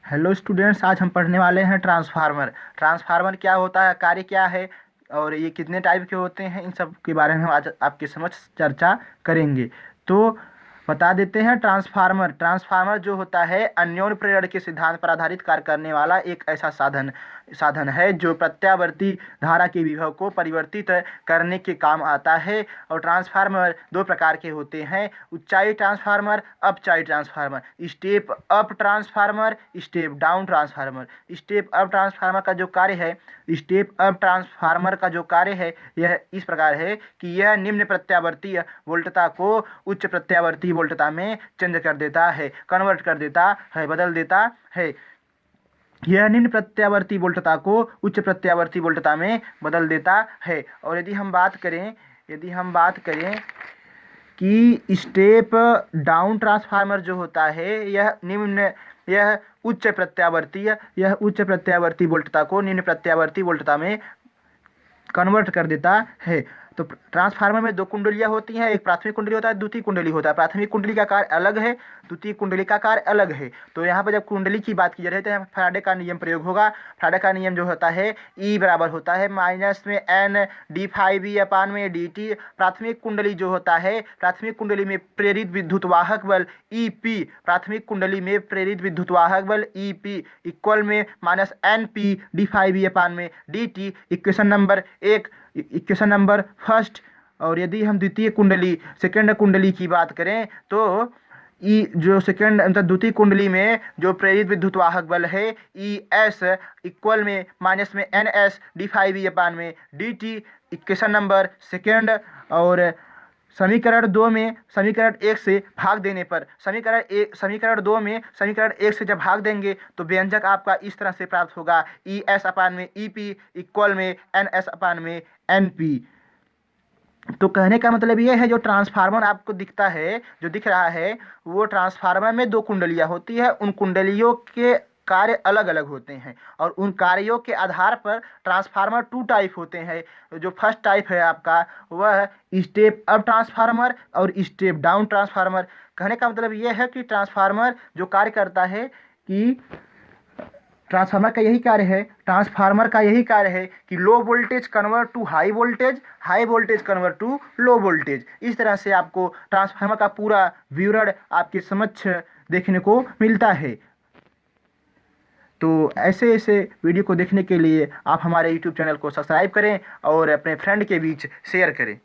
Hello students, आज हम पढ़ने वाले हैं ट्रांसफार्मर। ट्रांसफार्मर क्या होता है, कार्य क्या है और ये कितने टाइप के होते हैं, इन सब के बारे में हम आज आपके समक्ष चर्चा करेंगे। तो बता देते हैं, ट्रांसफार्मर ट्रांसफार्मर जो होता है अन्योन्य प्रेरण के सिद्धांत पर आधारित कार्य करने वाला एक ऐसा साधन साधन है जो प्रत्यावर्ती धारा के विभव को परिवर्तित करने के काम आता है। और ट्रांसफार्मर दो प्रकार के होते हैं, उच्चाई ट्रांसफार्मर, अपचाई transformer, step up transformer, step down transformer. Step up transformer का जो कार्य है स्टेप अप ट्रांसफार्मर का जो कार्य है यह इस प्रकार है कि यह निम्न प्रत्यावर्ती वोल्टता को उच्च प्रत्यावर्ती वोल्टता में चेंज कर देता है, कन्वर्ट कर देता है, बदल देता है। यह निम्न प्रत्यावर्ती वोल्टता को उच्च प्रत्यावर्ती वोल्टता में बदल देता है। और यदि हम बात करें कि स्टेप डाउन ट्रांसफार्मर जो होता है यह उच्च प्रत्यावर्ती वोल्टता को निम्न प्रत्यावर्ती वोल्टता में कन्वर्ट कर देता है। तो ट्रांसफार्मर में दो कुंडलियां होती हैं, एक प्राथमिक कुंडली होता है, द्वितीय कुंडली होता है। प्राथमिक कुंडली का कार्य अलग है, द्वितीय कुंडली का कार्य अलग है। तो यहाँ पर जब कुंडली की बात की जा रही है तो यहाँ फैराडे का नियम प्रयोग होगा। फैराडे का नियम जो होता है ई बराबर होता है माइनस में एन डी फाइव ई अपान में डी टी। प्राथमिक कुंडली जो होता है, प्राथमिक कुंडली में प्रेरित विद्युत वाहक बल ई पी, प्राथमिक कुंडली में प्रेरित विद्युत वाहक बल ई पी इक्वल में minus N P D phi ई अपान में D T. Equation number first. और यदि हम द्वितीय कुंडली सेकेंड कुंडली की बात करें तो ई जो सेकेंड मतलब द्वितीय कुंडली में जो प्रेरित विद्युत वाहक बल है ई एस इक्वल में माइनस में एन एस डी फाइव ई अपान में D T. Equation number second. और समीकरण एक से भाग देने पर समीकरण एक से जब भाग देंगे तो व्यंजक आपका इस तरह से प्राप्त होगा ई एस अपान में ई पी इक्वल में एन एस अपान में एन पी। तो कहने का मतलब यह है, जो ट्रांसफार्मर आपको दिख रहा है वो ट्रांसफार्मर में दो कुंडलियां होती है, उन कुंडलियों के कार्य अलग अलग होते हैं और उन कार्यों के आधार पर ट्रांसफार्मर टू टाइप होते हैं। जो फर्स्ट टाइप है आपका वह स्टेप अप ट्रांसफार्मर और स्टेप डाउन ट्रांसफार्मर। कहने का मतलब यह है कि ट्रांसफार्मर जो कार्य करता है कि ट्रांसफार्मर का यही कार्य है कि low voltage convert to high voltage convert to low voltage. इस तरह से आपको ट्रांसफार्मर का पूरा विवरण आपके समक्ष देखने को मिलता है। तो ऐसे वीडियो को देखने के लिए आप हमारे YouTube चैनल को सब्सक्राइब करें और अपने फ्रेंड के बीच शेयर करें।